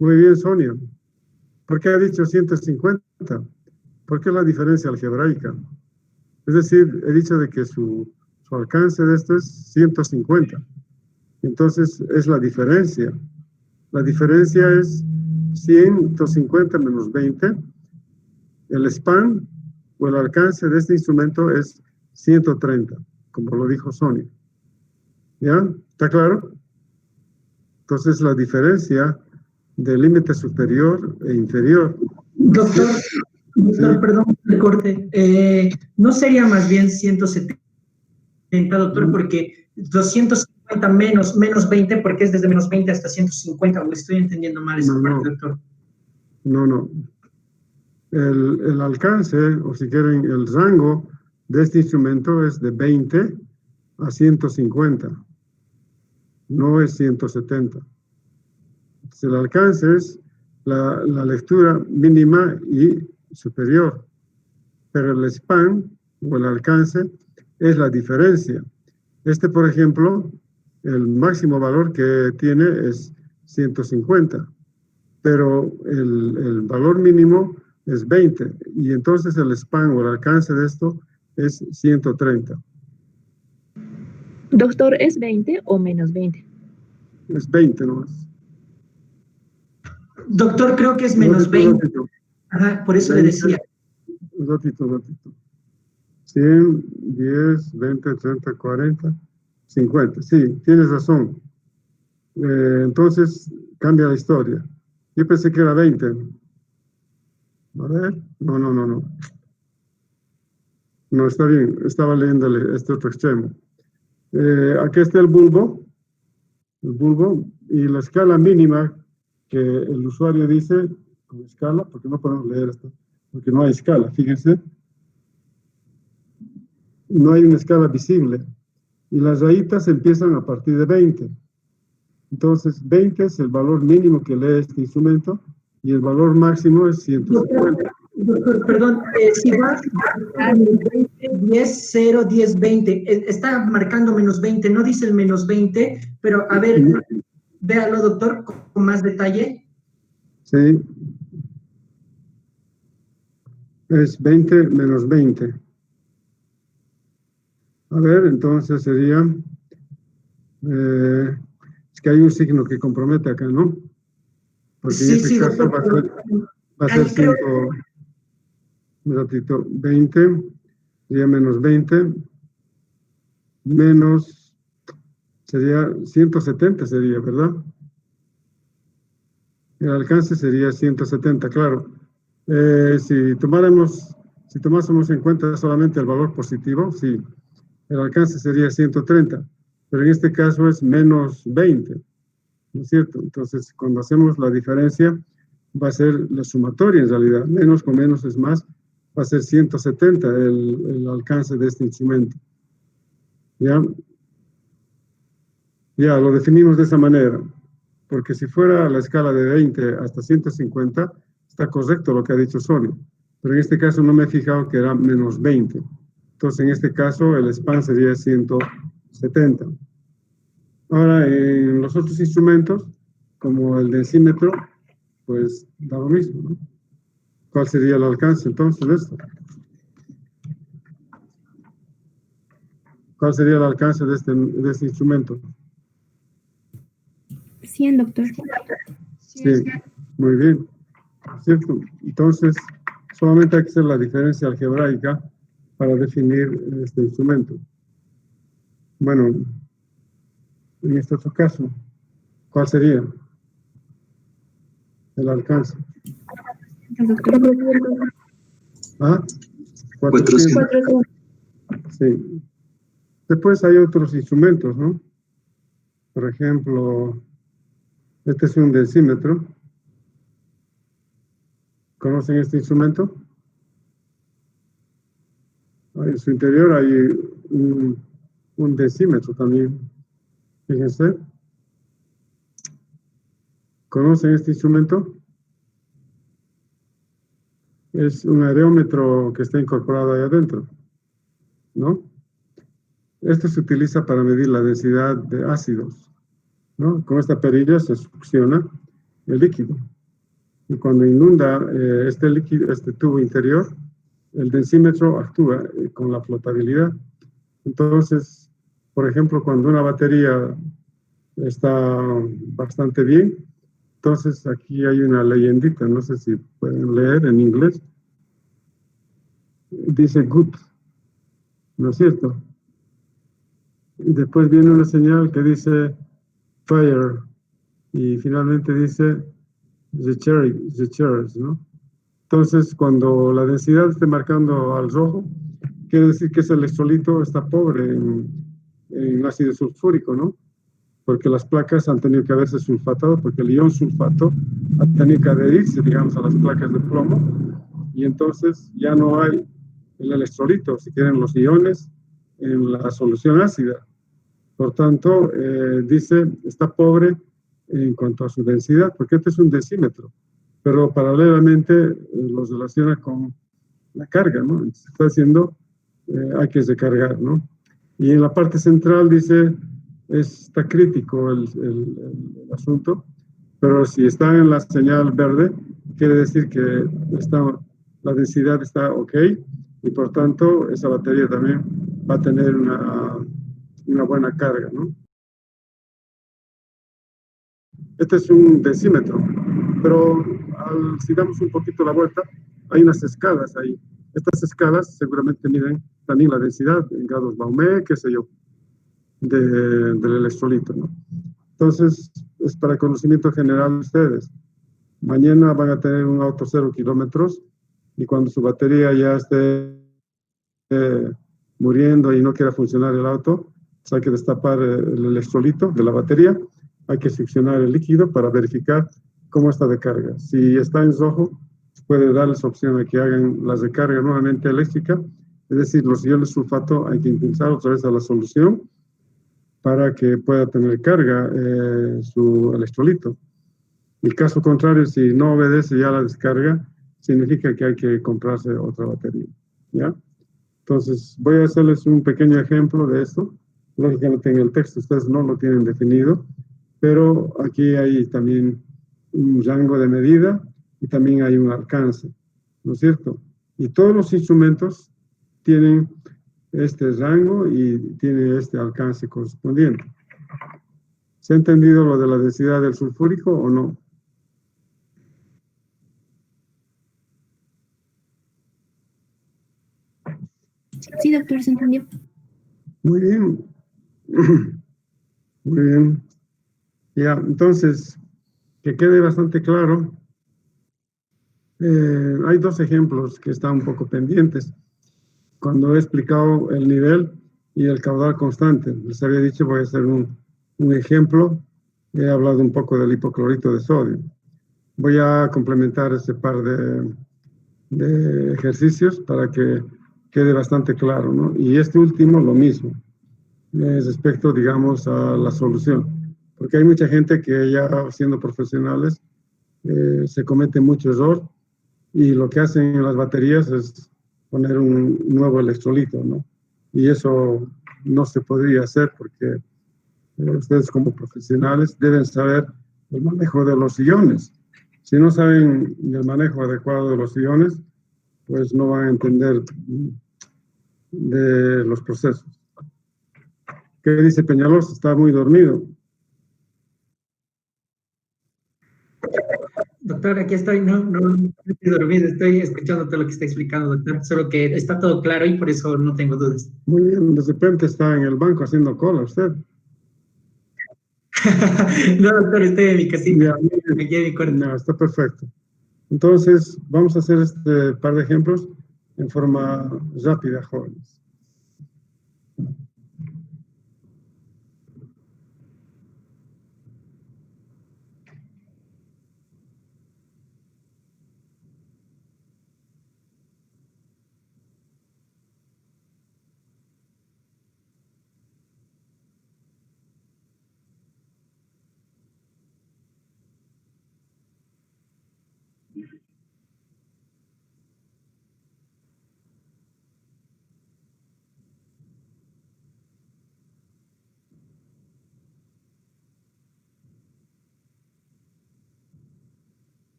Muy bien, Sonia. ¿Por qué ha dicho 150? ¿Por qué la diferencia algebraica? Es decir, he dicho de que su alcance de esto es 150. Entonces, es la diferencia. La diferencia es 150 menos 20. El span o el alcance de este instrumento es 130, como lo dijo Sonia. ¿Ya? ¿Está claro? Entonces, la diferencia del límite superior e inferior. Doctor, Sí. perdón, el corte. ¿No sería más bien 170? doctor, porque 250 menos 20, porque es desde menos 20 hasta 150, o estoy entendiendo mal esa parte, doctor. No. El alcance, o si quieren, el rango de este instrumento es de 20 a 150, no es 170. Entonces, el alcance es la lectura mínima y superior, pero el span o el alcance es la diferencia. Por ejemplo, el máximo valor que tiene es 150, pero el valor mínimo es 20, y entonces el span o el alcance de esto es 130. Doctor, ¿es 20 o menos 20? Es 20 nomás. Doctor, creo que es menos 20. Ajá, por eso 20, le decía. Ratito. 100, 10, 20, 30, 40, 50. Sí, tienes razón. Entonces, cambia la historia. Yo pensé que era 20. A ver, no. No, está bien, estaba leyéndole este otro extremo. Aquí está el bulbo, y la escala mínima que el usuario dice, con escala, porque no podemos leer esto, porque no hay escala, fíjense. No hay una escala visible, y las rayitas empiezan a partir de 20. Entonces, 20 es el valor mínimo que lee este instrumento, y el valor máximo es 150. Doctor, perdón, si vas a 10, 0, 10, 20, está marcando menos 20, no dice el menos 20, pero a ver, véalo, doctor, con más detalle. Sí. Es 20 menos 20. A ver, entonces sería... es que hay un signo que compromete acá, ¿no? Porque sí, en este caso doctor, va a ser 5... Un ratito, 20, sería menos 20, menos, sería 170, sería, ¿verdad? El alcance sería 170, claro. Si tomásemos en cuenta solamente el valor positivo, sí, el alcance sería 130, pero en este caso es menos 20, ¿no es cierto? Entonces, cuando hacemos la diferencia, va a ser la sumatoria en realidad, menos con menos es más, va a ser 170 el alcance de este instrumento. ¿Ya? Ya, lo definimos de esa manera, porque si fuera la escala de 20 hasta 150, está correcto lo que ha dicho Sonia, pero en este caso no me he fijado que era menos 20. Entonces, en este caso, el span sería 170. Ahora, en los otros instrumentos, como el densímetro, pues da lo mismo, ¿no? ¿Cuál sería el alcance entonces de esto? ¿Cuál sería el alcance de este instrumento? 100, doctor. Sí, muy bien. ¿Cierto? Entonces, solamente hay que hacer la diferencia algebraica para definir este instrumento. Bueno, en este otro caso, ¿cuál sería el alcance? ¿Ah? 400. Sí. Después hay otros instrumentos, ¿no? Por ejemplo, este es un densímetro. ¿Conocen este instrumento? En su interior hay un decímetro también. Fíjense. ¿Conocen este instrumento? Es un areómetro que está incorporado ahí adentro, ¿no? Esto se utiliza para medir la densidad de ácidos, ¿no? Con esta perilla se succiona el líquido. Y cuando inunda este líquido, este tubo interior, el densímetro actúa con la flotabilidad. Entonces, por ejemplo, cuando una batería está bastante bien, entonces aquí hay una leyendita, no sé si pueden leer en inglés. Dice good, ¿no es cierto? Y después viene una señal que dice fire, y finalmente dice the chairs, ¿no? Entonces, cuando la densidad esté marcando al rojo, quiere decir que ese electrolito está pobre en ácido sulfúrico, ¿no? Porque las placas han tenido que haberse sulfatado, porque el ion sulfato ha tenido que adherirse, digamos, a las placas de plomo, y entonces ya no hay el electrolito, si quieren los iones, en la solución ácida. Por tanto, dice, está pobre en cuanto a su densidad, porque este es un decímetro, pero paralelamente los relaciona con la carga, ¿no? Se está haciendo, hay que recargar, ¿no? Y en la parte central dice, está crítico el asunto, pero si está en la señal verde, quiere decir que la densidad está ok, y por tanto esa batería también va a tener una buena carga, ¿no? Este es un decímetro, pero si damos un poquito la vuelta, hay unas escalas ahí. Estas escalas seguramente miden también la densidad en grados Baumé, qué sé yo, del electrolito, ¿no? Entonces, es para conocimiento general de ustedes. Mañana van a tener un auto 0 kilómetros y cuando su batería ya esté muriendo y no quiera funcionar el auto, pues hay que destapar el electrolito de la batería, hay que succionar el líquido para verificar cómo está de carga. Si está en rojo, puede darles opción a que hagan la recarga nuevamente eléctrica, es decir, los iones sulfato hay que impulsar otra vez a la solución para que pueda tener carga su electrolito. En caso contrario, si no obedece ya la descarga, significa que hay que comprarse otra batería, ¿ya? Entonces, voy a hacerles un pequeño ejemplo de esto. Lógicamente en el texto ustedes no lo tienen definido, pero aquí hay también un rango de medida y también hay un alcance, ¿no es cierto? Y todos los instrumentos tienen este rango y tiene este alcance correspondiente. ¿Se ha entendido lo de la densidad del sulfúrico o no? Sí, doctor, se entendió. Muy bien. Muy bien. Ya, entonces, que quede bastante claro, hay dos ejemplos que están un poco pendientes. Cuando he explicado el nivel y el caudal constante, les había dicho, voy a hacer un ejemplo. He hablado un poco del hipoclorito de sodio. Voy a complementar ese par de ejercicios para que quede bastante claro, ¿no? Y este último, lo mismo, respecto, digamos, a la solución. Porque hay mucha gente que ya siendo profesionales se comete mucho error y lo que hacen en las baterías es poner un nuevo electrolito, ¿no? Y eso no se podría hacer porque ustedes como profesionales deben saber el manejo de los iones. Si no saben el manejo adecuado de los iones, pues no van a entender de los procesos. ¿Qué dice Peñalosa? Está muy dormido. Doctor, aquí estoy, no estoy dormido, estoy escuchando todo lo que está explicando, doctor, solo que está todo claro y por eso no tengo dudas. Muy bien, de repente está en el banco haciendo cola usted. No, doctor, estoy en mi casita, Ya, aquí en mi cuarto. no, está perfecto. Entonces, vamos a hacer este par de ejemplos en forma rápida, jóvenes.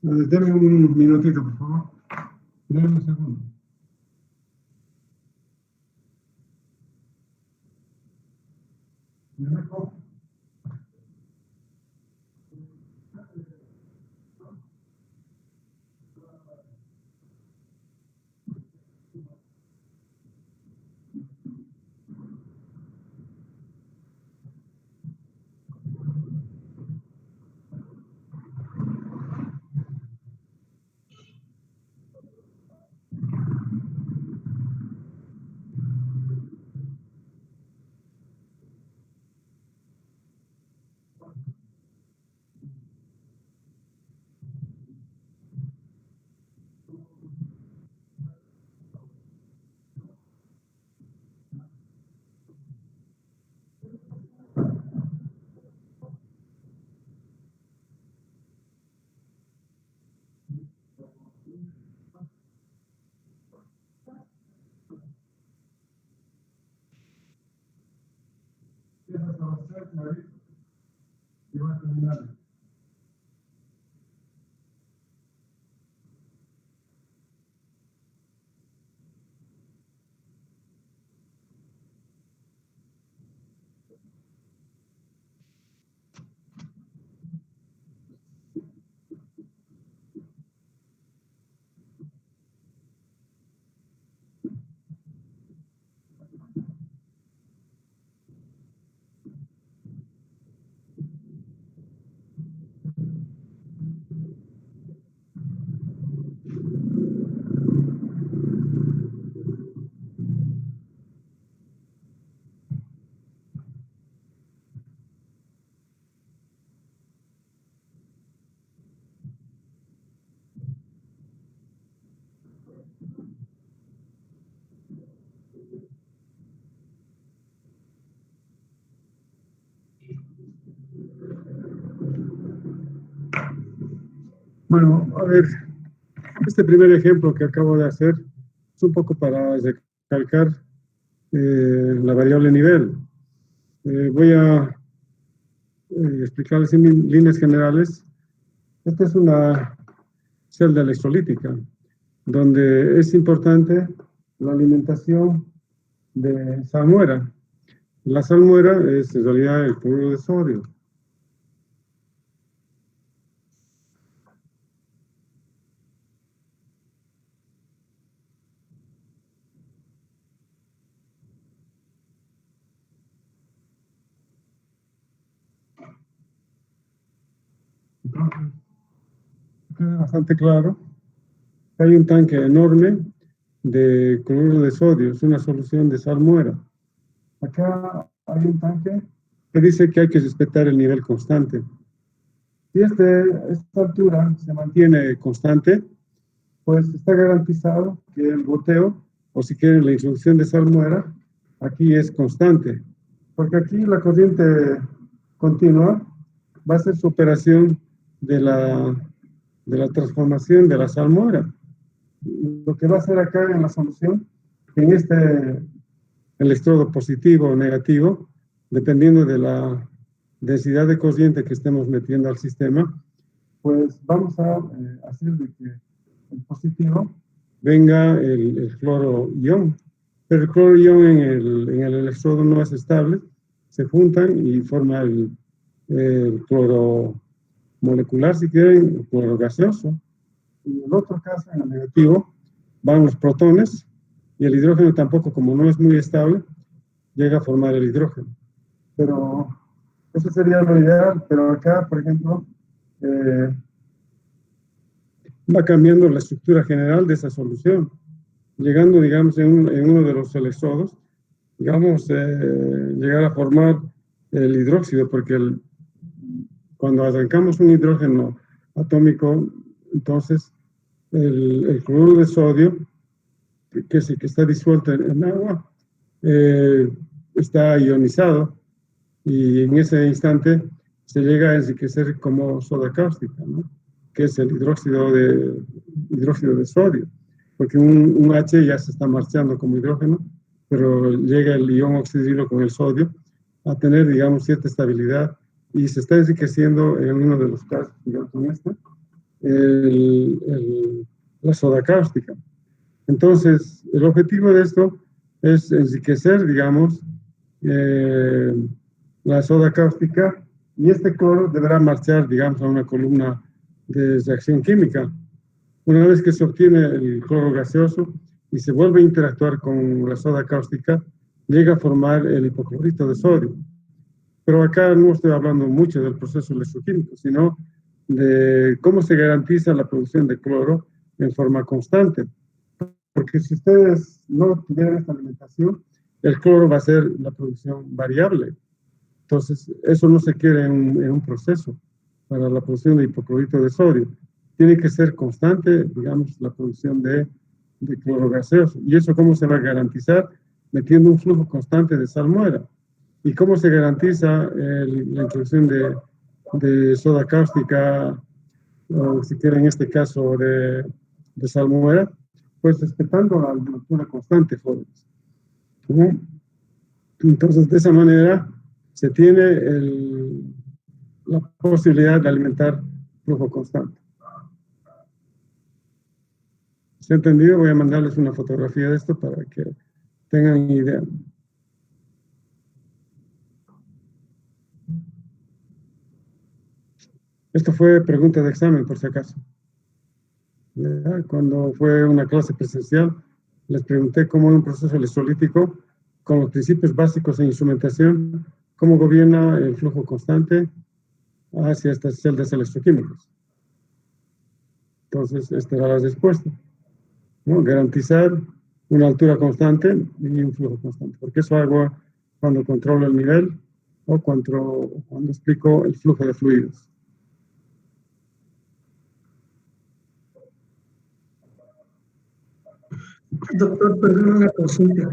Deme un minutito, por favor. Deme un segundo. ¿Me dejo? Y voy a terminar. Bueno, a ver, este primer ejemplo que acabo de hacer es un poco para recalcar la variable nivel. Voy a explicarles en líneas generales. Esta es una celda electrolítica, donde es importante la alimentación de salmuera. La salmuera es en realidad el cloruro de sodio. Entonces, queda bastante claro. Hay un tanque enorme de cloruro de sodio, es una solución de salmuera. Acá hay un tanque que dice que hay que respetar el nivel constante. Si esta altura se mantiene constante, pues está garantizado que el goteo, o si quieren la introducción de salmuera, aquí es constante. Porque aquí la corriente continua va a ser su operación de la transformación de la salmuera. Lo que va a hacer acá en la solución, en este electrodo positivo o negativo, dependiendo de la densidad de corriente que estemos metiendo al sistema, pues vamos a hacer de que el positivo venga el cloro ion, pero el cloro ion en el electrodo no es estable, se juntan y forma el cloro molecular, si quieren, el cloro gaseoso. En el otro caso, en el negativo, van los protones y el hidrógeno tampoco, como no es muy estable, llega a formar el hidrógeno. Pero eso sería lo ideal, pero acá, por ejemplo, va cambiando la estructura general de esa solución, llegando, digamos, en uno de los electrodos, digamos, llegar a formar el hidróxido, porque cuando arrancamos un hidrógeno atómico, entonces el cloruro de sodio, que está disuelto en agua, está ionizado y en ese instante se llega a enriquecer como soda cáustica, ¿no? Que es el hidróxido de sodio, porque un H ya se está marchando como hidrógeno, pero llega el ion oxidrilo con el sodio a tener, digamos, cierta estabilidad y se está enriqueciendo en uno de los casos, digamos, en este, la soda cáustica. Entonces, el objetivo de esto es enriquecer, digamos, la soda cáustica, y este cloro deberá marchar, digamos, a una columna de reacción química. Una vez que se obtiene el cloro gaseoso y se vuelve a interactuar con la soda cáustica, llega a formar el hipoclorito de sodio. Pero acá no estoy hablando mucho del proceso electroquímico, sino de cómo se garantiza la producción de cloro en forma constante. Porque si ustedes no tuvieran esta alimentación, el cloro va a ser la producción variable. Entonces, eso no se quiere en un proceso para la producción de hipoclorito de sodio. Tiene que ser constante, digamos, la producción de cloro gaseoso. ¿Y eso cómo se va a garantizar? Metiendo un flujo constante de salmuera. ¿Y cómo se garantiza la introducción de soda cáustica, o si quieren en este caso de salmuera? Pues respetando la altura constante, jóvenes. ¿No? Entonces, de esa manera se tiene la posibilidad de alimentar flujo constante. ¿Se ha entendido? Voy a mandarles una fotografía de esto para que tengan idea. Esto fue pregunta de examen, por si acaso. ¿Ya? Cuando fue una clase presencial, les pregunté cómo en un proceso electrolítico, con los principios básicos en instrumentación, cómo gobierna el flujo constante hacia estas celdas electroquímicas. Entonces, esta era la respuesta, ¿no? Garantizar una altura constante y un flujo constante, porque eso hago cuando controlo el nivel o cuando explico el flujo de fluidos. Doctor, perdón, una consulta.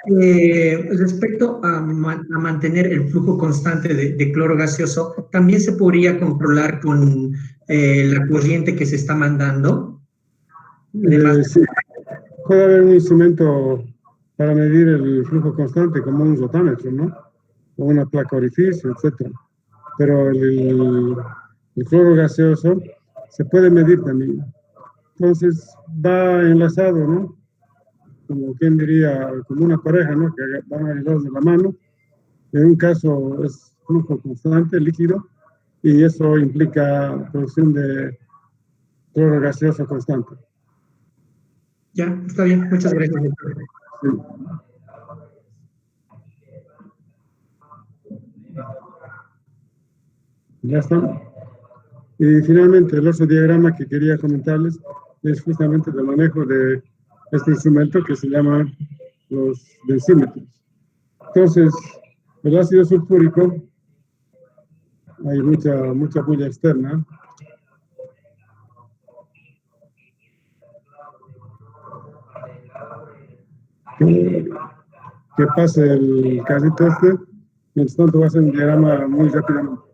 Respecto a mantener el flujo constante de cloro gaseoso, ¿también se podría controlar con la corriente que se está mandando? Sí. Puede haber un instrumento para medir el flujo constante, como un rotámetro, ¿no? O una placa orificio, etc. Pero el cloro gaseoso se puede medir también. Entonces, va enlazado, ¿no? Como quien diría, como una pareja, ¿no? Que van agarrados de la mano. En un caso es flujo constante, líquido, y eso implica producción de cloro gaseoso constante. Ya, está bien. Muchas gracias, doctor. Sí. Ya está. Y finalmente, el otro diagrama que quería comentarles es justamente el manejo de este instrumento que se llama los densímetros. Entonces, el ácido sulfúrico, hay mucha bulla externa. Que pase el carrito este, mientras tanto voy a hacer un diagrama muy rápidamente.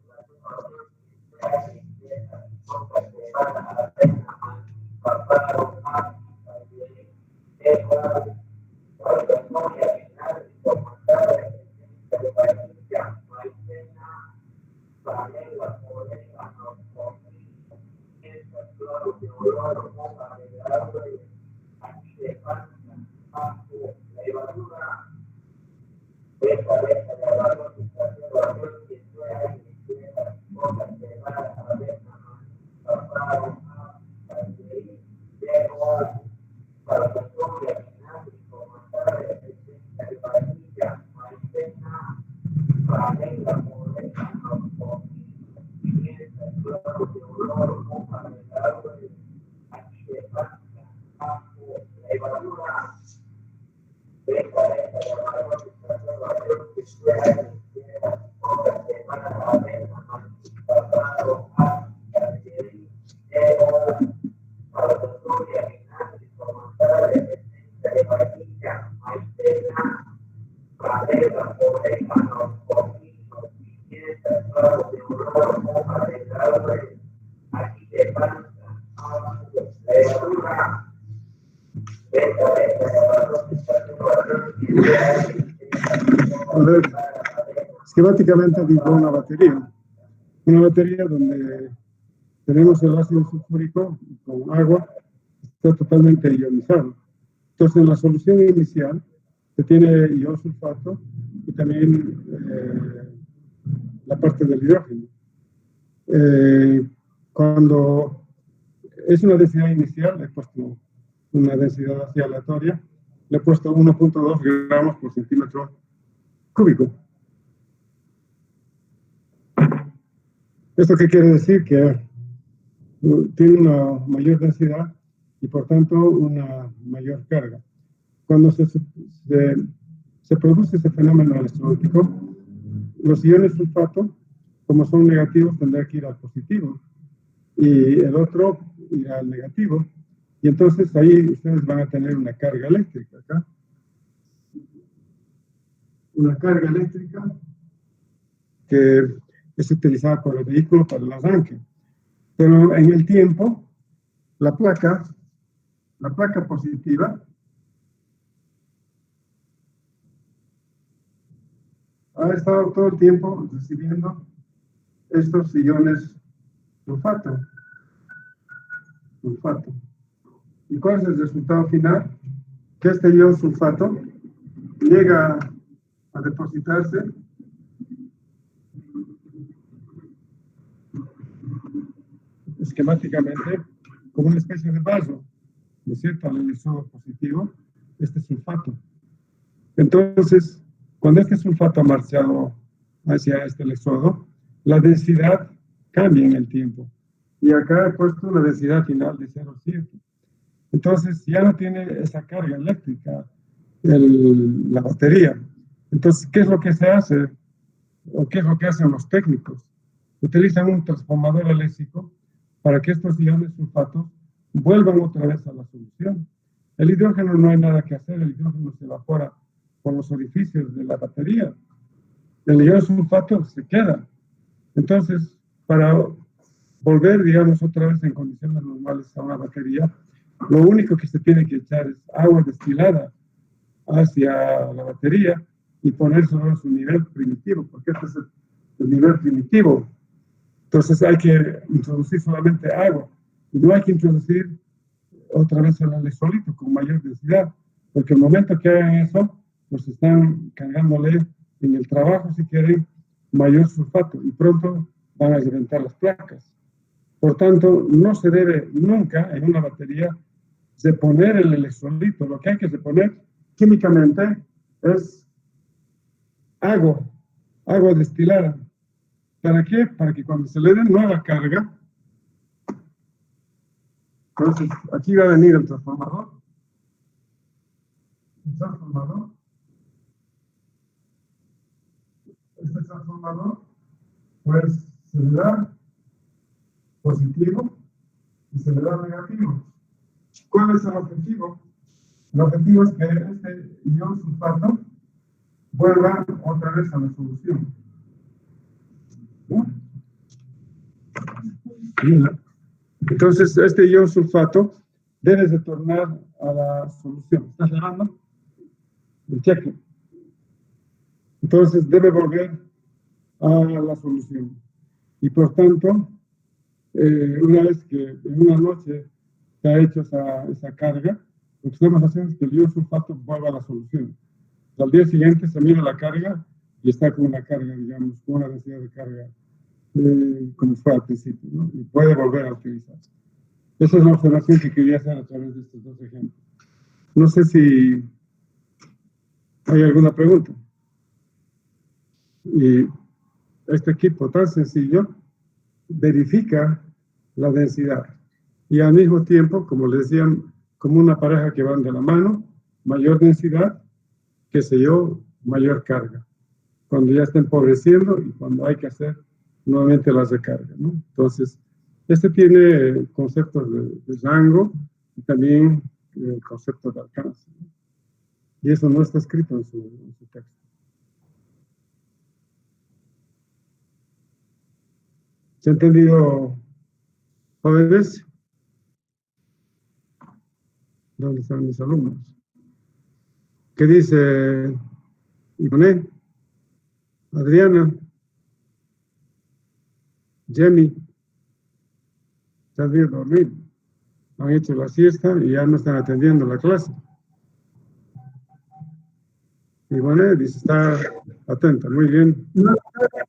Esquemáticamente digo una batería donde tenemos el ácido sulfúrico con agua, está totalmente ionizado. Entonces, en la solución inicial se tiene ion sulfato y también la parte del hidrógeno. Cuando es una densidad inicial, le he puesto una densidad así aleatoria, le he puesto 1.2 gramos por centímetro cúbico. ¿Esto qué quiere decir? Que tiene una mayor densidad y por tanto una mayor carga. Cuando se produce ese fenómeno electrolítico, los iones sulfato, como son negativos, tendrán que ir al positivo y el otro irá al negativo. Y entonces ahí ustedes van a tener una carga eléctrica acá. Una carga eléctrica que es utilizada por el vehículo para el arranque. Pero en el tiempo, la placa positiva ha estado todo el tiempo recibiendo estos iones sulfato. ¿Y cuál es el resultado final? Que este ion sulfato llega a depositarse esquemáticamente como una especie de vaso, ¿no es cierto? Al electrodo positivo, este sulfato. Entonces, cuando este sulfato ha marchado hacia este electrodo, la densidad cambia en el tiempo. Y acá he puesto una densidad final de 0,7. Entonces, ya no tiene esa carga eléctrica la batería. Entonces, ¿qué es lo que se hace? ¿O qué es lo que hacen los técnicos? Utilizan un transformador eléctrico para que estos iones sulfatos vuelvan otra vez a la solución. El hidrógeno no hay nada que hacer, el hidrógeno se evapora por los orificios de la batería. El ion sulfato se queda. Entonces, para volver, digamos, otra vez en condiciones normales a una batería, lo único que se tiene que echar es agua destilada hacia la batería y ponérselo en su nivel primitivo, porque este es el nivel primitivo. Entonces hay que introducir solamente agua y no hay que introducir otra vez el electrolito con mayor densidad, porque el momento que hagan eso, pues están cargándole en el trabajo, si quieren, mayor sulfato y pronto van a reventar las placas. Por tanto, no se debe nunca en una batería deponer el electrolito. Lo que hay que deponer químicamente es agua destilada. ¿Para qué? Para que cuando se le dé nueva carga, entonces aquí va a venir el transformador. Este transformador, pues se le da positivo y se le da negativo. ¿Cuál es el objetivo? El objetivo es que este ion sulfato vuelva otra vez a la solución. Entonces, este ion sulfato debe retornar a la solución. ¿Estás llegando? El cheque. Entonces, debe volver a la solución. Y por tanto, una vez que en una noche se ha hecho esa carga, lo que estamos haciendo es que el ion sulfato vuelva a la solución. Al día siguiente se mira la carga y está con una carga, digamos, con una densidad de carga como fue al principio, ¿no? Y puede volver a utilizarse. Esa es la observación que quería hacer a través de estos dos ejemplos. No sé si hay alguna pregunta. Y este equipo tan sencillo verifica la densidad y al mismo tiempo, como les decían, como una pareja que van de la mano, mayor densidad, qué sé yo, mayor carga. Cuando ya está empobreciendo y cuando hay que hacer nuevamente las recargas, ¿no? Entonces, este tiene conceptos de rango y también el concepto de alcance, ¿no? Y eso no está escrito en su texto. ¿Se ha entendido, jóvenes? ¿Dónde están mis alumnos? ¿Qué dice Ivoné? Adriana, Jenny, se han ido a dormir, han hecho la siesta y ya no están atendiendo la clase. Y bueno, dice, está atenta, muy bien. No,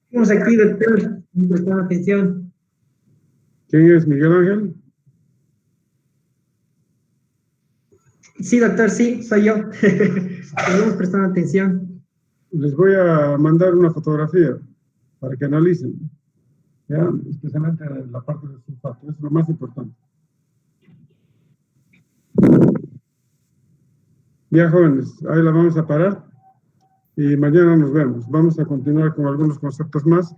estamos aquí, doctor, prestando atención. ¿Quién es Miguel Ángel? Sí, doctor, sí, soy yo. Estamos prestando atención. Les voy a mandar una fotografía para que analicen, ¿ya? Especialmente la parte del sulfato, es lo más importante. Ya, jóvenes, ahí la vamos a parar y mañana nos vemos. Vamos a continuar con algunos conceptos más.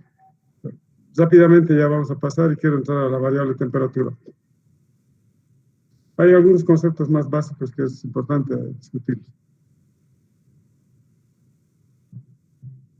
Rápidamente ya vamos a pasar y quiero entrar a la variable temperatura. Hay algunos conceptos más básicos que es importante discutir.